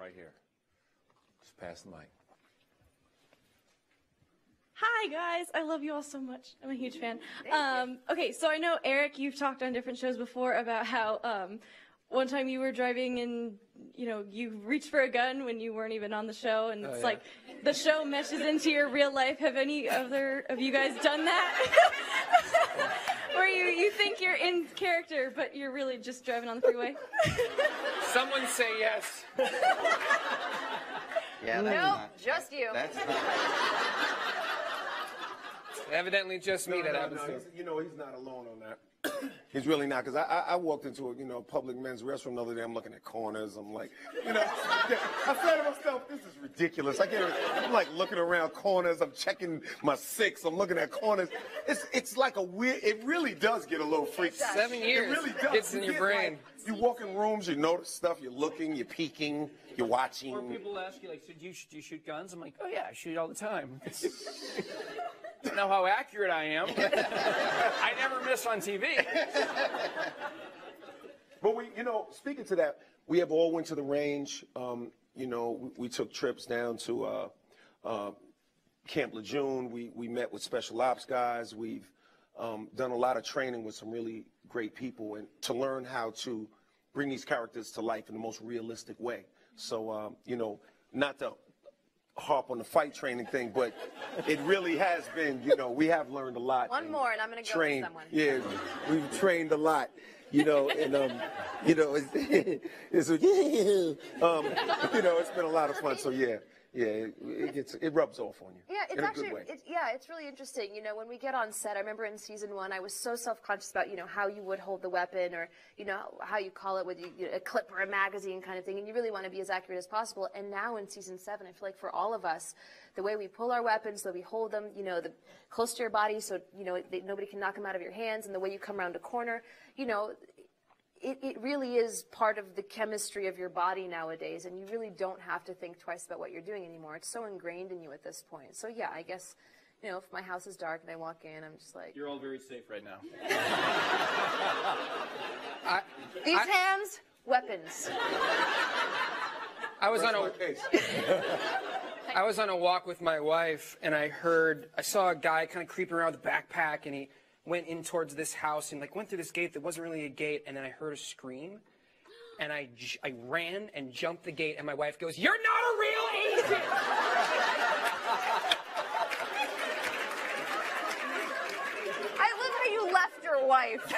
Right here. Just pass the mic. Hi, guys. I love you all so much. I'm a huge fan. Okay, so I know, Eric, you've talked on different shows before about how one time you were driving and, you know, you reached for a gun when you weren't even on the show, and it's like the show meshes into your real life. Have any other of you guys done that? Where you think you're in character, but you're really just driving on the freeway? Someone say yes. Yeah, nope, just you. That's not. Evidently just me that happens to. You know, he's not alone on that. He's really not, because I walked into a public men's restroom the other day. I'm looking at corners. I'm like, you know, I said to myself, this is ridiculous. I'm like looking around corners. I'm checking my six. I'm looking at corners. It's like a weird. It really does get a little freaky. 7 years. It really does. It's in your brain. Like, you walk in rooms, you notice stuff. You're looking. You're peeking. You're watching. Or people ask you, like, so do you shoot guns? I'm like, oh yeah, I shoot all the time. I don't know how accurate I am. I never miss on TV. But speaking to that, we have all went to the range. You know, we took trips down to Camp Lejeune. We met with special ops guys. We've done a lot of training with some really great people, and to learn how to bring these characters to life in the most realistic way. So, you know, not to harp on the fight training thing, but it really has been, you know, we have learned a lot. One more, and I'm going to go with someone. Yeah, we've trained a lot, you know, and, you know, it's you know, it's been a lot of fun. So, yeah, it rubs off on you. Yeah, it's in actually, a good way. it's really interesting. You know, when we get on set, I remember in season 1, I was so self-conscious about, you know, how you would hold the weapon, or, you know, how you call it with a clip or a magazine kind of thing, and you really want to be as accurate as possible. And now in season 7, I feel like for all of us, the way we pull our weapons, the way we hold them, you know, close to your body, so, you know, nobody can knock them out of your hands, and the way you come around a corner, you know, it really is part of the chemistry of your body nowadays, and you really don't have to think twice about what you're doing anymore. It's so ingrained in you at this point. So yeah, I guess, you know, if my house is dark and I walk in, I'm just like... You're all very safe right now. These hands, weapons. I was on a walk with my wife, and I saw a guy kind of creeping around with a backpack, and he went in towards this house and like went through this gate that wasn't really a gate, and then I heard a scream, and I ran and jumped the gate, and my wife goes, "You're not a real agent!" I love how you left your wife.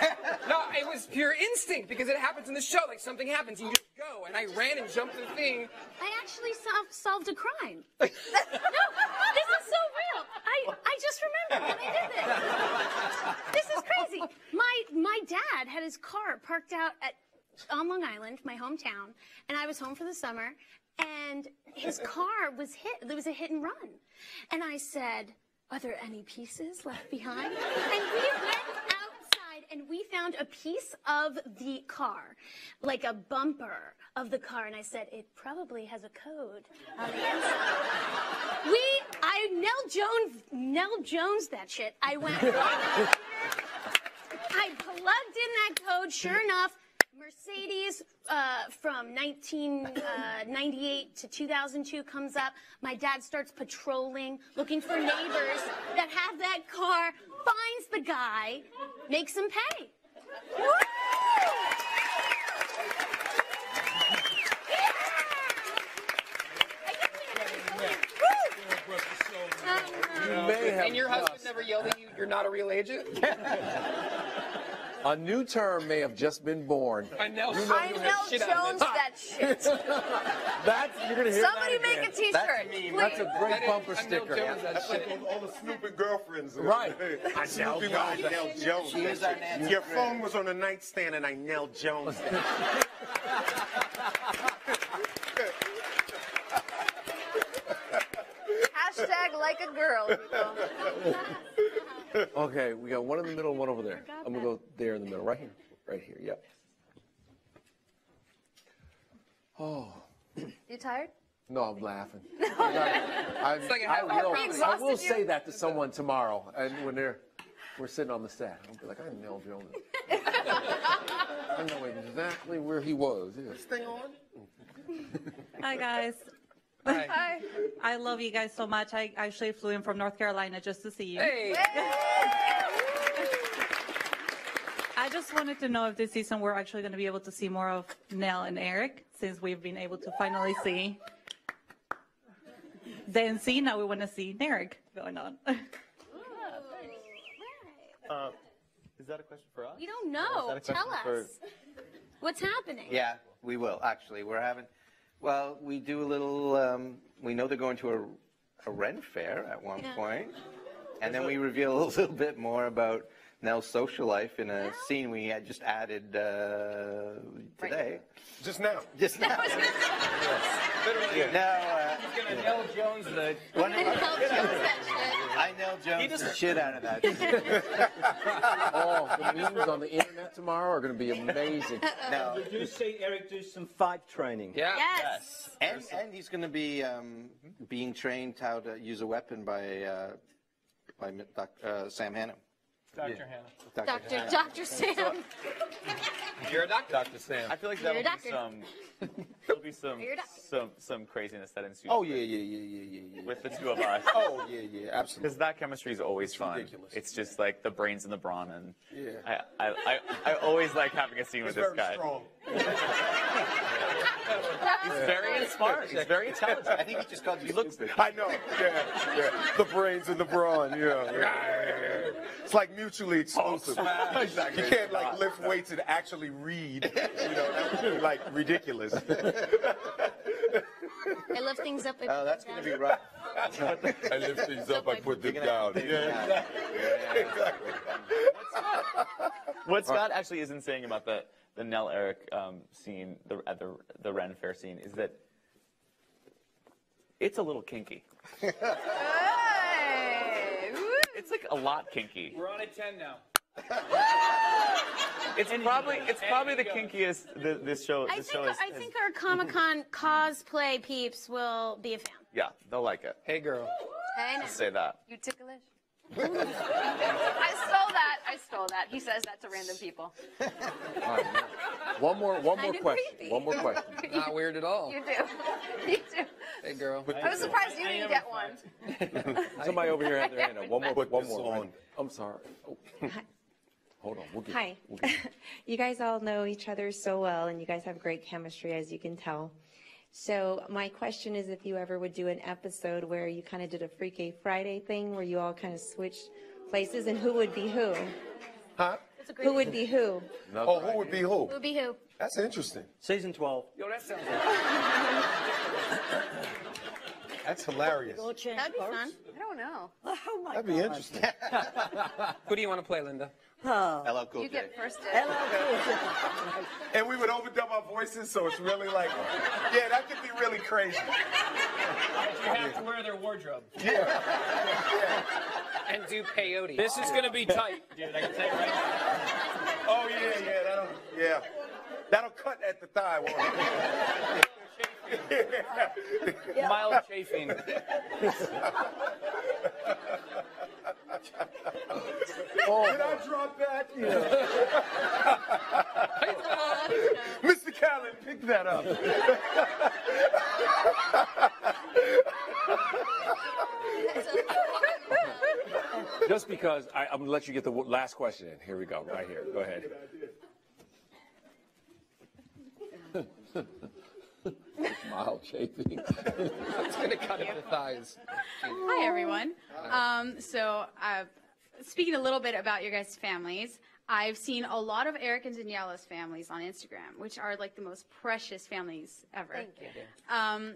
No, it was pure instinct, because it happens in the show. Like, something happens, and you just go, and I ran and jumped the thing. I actually solved a crime. No, this is so real. I just remembered when I did this. This is crazy. My dad had his car parked out on Long Island, my hometown, and I was home for the summer, and his car was hit. There was a hit and run. And I said, "Are there any pieces left behind?" And we went outside, and we found a piece of the car, like a bumper of the car, and I said, "It probably has a code on the inside." I Nell Jones that shit. I went, I plugged in that code, sure enough, Mercedes from 1998 to 2002 comes up. My dad starts patrolling, looking for neighbors that have that car, finds the guy, makes him pay. Woo! And your husband never yelled at you, "You're not a real agent"? A new term may have just been born. I know. I Jones that shit. You're gonna hear Somebody that make again. a T-shirt, please. That's a great bumper sticker. That's like all the Snoopy girlfriends. Right. I Snoopy Nell Jones. She is our Nancy. Your phone was on the nightstand, and I Nell Jones. Hashtag like a girl, people. Okay, we got one in the middle and one over there. I'm going to go there in the middle. Right here. Right here, yep. Oh. You tired? No, I'm laughing. Like I will say that to someone tomorrow, and when we're sitting on the set, I'll be like, "I Nell Jones." I know exactly where he was. Yeah. This thing on? Hi, guys. Hi. I love you guys so much. I actually flew in from North Carolina just to see you. Hey. I just wanted to know if this season we're actually going to be able to see more of Nell and Eric, since we've been able to finally see the NC. Now we want to see Eric going on. Is that a question for us? We don't know. Tell us. What's happening? Yeah, we will, actually. We're having, well, we do a little, we know they're going to a Ren fair at one point. And then we reveal a little bit more about Nell's social life in a scene we had just added today. Just now. Just now. Literally. Now, He's going to Nell Jones the... I Nell Jones the shit out of that. Oh, the memes on the internet tomorrow are going to be amazing. No. Did you see Eric do some fight training? Yeah. Yes. And he's going to be being trained how to use a weapon by Sam Hannum. Dr. Hannah. Dr. Sam. You're a doctor. Dr. Sam. I feel like You're a there'll be some craziness that ensues. Oh, yeah. With the two of us. Oh, yeah, absolutely. Because that chemistry is always fun. ridiculous. It's just like the brains and the brawn, and Yeah. I always like having a scene with this Very guy. strong. He's very smart. He's very intelligent. I think he just called you stupid. I know. Yeah. The brains and the brawn. Yeah. It's like mutually exclusive. Exactly. You can't like lift weights and actually read. That would be like ridiculous. I lift things up. Oh, that's going to be rough. I lift things up, I put them down. Yeah. Exactly. What Scott actually isn't saying about the Nell Eric scene, at the Ren Fair scene, is that it's a little kinky. It's like a lot kinky. We're on a 10 now. It's probably the kinkiest this show. I think our Comic-Con cosplay peeps will be a fan. Yeah, they'll like it. Hey, girl. Hey, now. Let's say that. You ticklish? I stole that. He says that to random people. All right, one more question. creepy. One more question. Not weird at all. You do. You do. Hey, girl. I was surprised you didn't get one. Somebody over here had their hand up. One more. Put One this more. on. I'm sorry. Oh. Hold on. We'll get Hi. You guys all know each other so well, and you guys have great chemistry, as you can tell. So my question is if you ever would do an episode where you kind of did a Freaky Friday thing, where you all kind of switched places, and who would be who? Huh? Who would be who? Oh, who would be who? Who would be who? That's interesting. Season 12. Yo, that sounds That's hilarious. That'd be fun. I don't know. That'd be interesting. Who do you want to play, Linda? LL Cool You J. get first dibs. And we would overdub our voices, so it's really like, yeah, that could be really crazy. You have to wear their wardrobe. Yeah. And do peyote. This is going to be tight, dude. I can tell you right now. Oh, yeah. That'll cut at the thigh. Won't it? Mild chafing. Did I drop that? Yeah. Mr. Callan, pick that up. Just because I'm going to let you get the last question in. Here we go. Right here. Go ahead. Mild chafing. It's going to cut at the thighs. Hi, everyone. Speaking a little bit about your guys' families, I've seen a lot of Eric and Daniela's families on Instagram, which are like the most precious families ever. Thank you.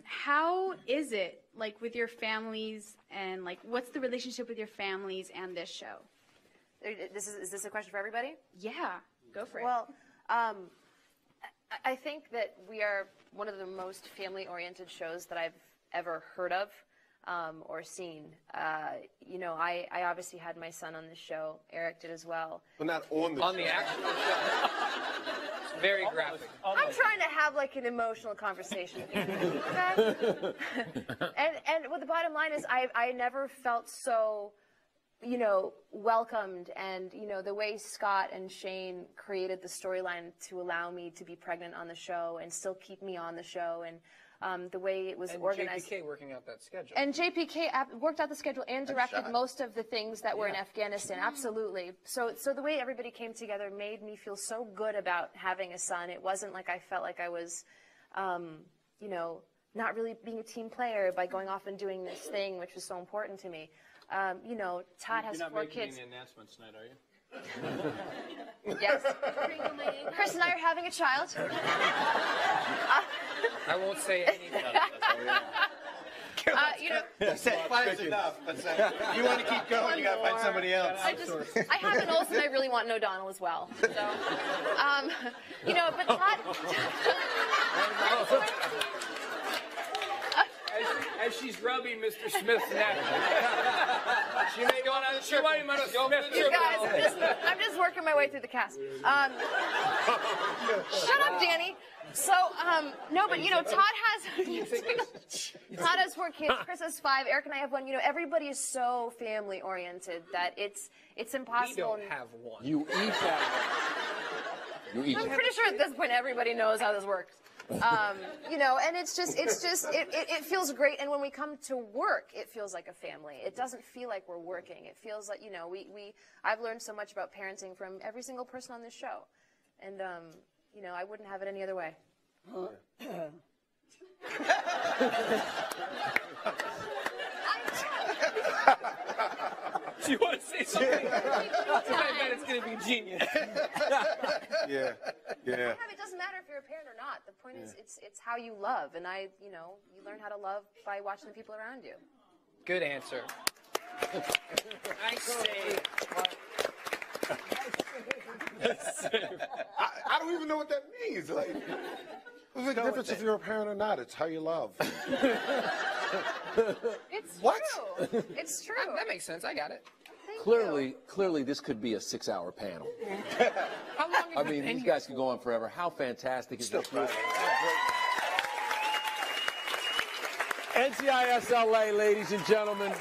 How is it like with your families, and like what's the relationship with your families and this show? Is this a question for everybody? Yeah, go for it. Well, I think that we are one of the most family-oriented shows that I've ever heard of or seen. I obviously had my son on the show. Eric did as well. But not on the actual show. It's very graphic. I'm trying to have like an emotional conversation. Okay? and what the bottom line is, I never felt so, welcomed, and the way Scott and Shane created the storyline to allow me to be pregnant on the show and still keep me on the show, and the way it was and organized. JPK working out that schedule. And JPK worked out the schedule and directed most of the things that were in Afghanistan. Absolutely. So the way everybody came together made me feel so good about having a son. It wasn't like I felt like I was, you know, not really being a team player by going off and doing this thing, which was so important to me. You know, Todd has 4 kids. You're not making any announcements tonight, are you? Yes. Chris and I are having a child. I won't say anything. You know, Five's enough. You want to keep going, you got to find somebody else. I have an Olsen, I really want an O'Donnell as well. So, you know, but Todd... As she's rubbing Mr. Smith's neck. She may go on the trip. You guys, I'm just working my way through the cast. Shut up, Danny. So, no, but you know, Todd has 4 kids. Chris has 5. Eric and I have 1. You know, everybody is so family oriented that it's impossible. We don't have 1. You eat that. You eat. I'm pretty sure at this point everybody knows how this works. You know, and it feels great. And when we come to work, it feels like a family. It doesn't feel like we're working. It feels like, you know, I've learned so much about parenting from every single person on this show. And, you know, I wouldn't have it any other way. Do you want to say something? I bet it's going to be genius. Yeah. It doesn't matter if you're a parent or not. The point is, it's how you love, and you know, you learn how to love by watching the people around you. Good answer. I say. I don't even know what that means. Like, what's the difference if you're a parent or not? It's how you love. It's What? true. It's true. That makes sense. I got it. Clearly, this could be a 6-hour panel. How long I mean, these guys could go on forever. How fantastic is this? NCIS LA, ladies and gentlemen.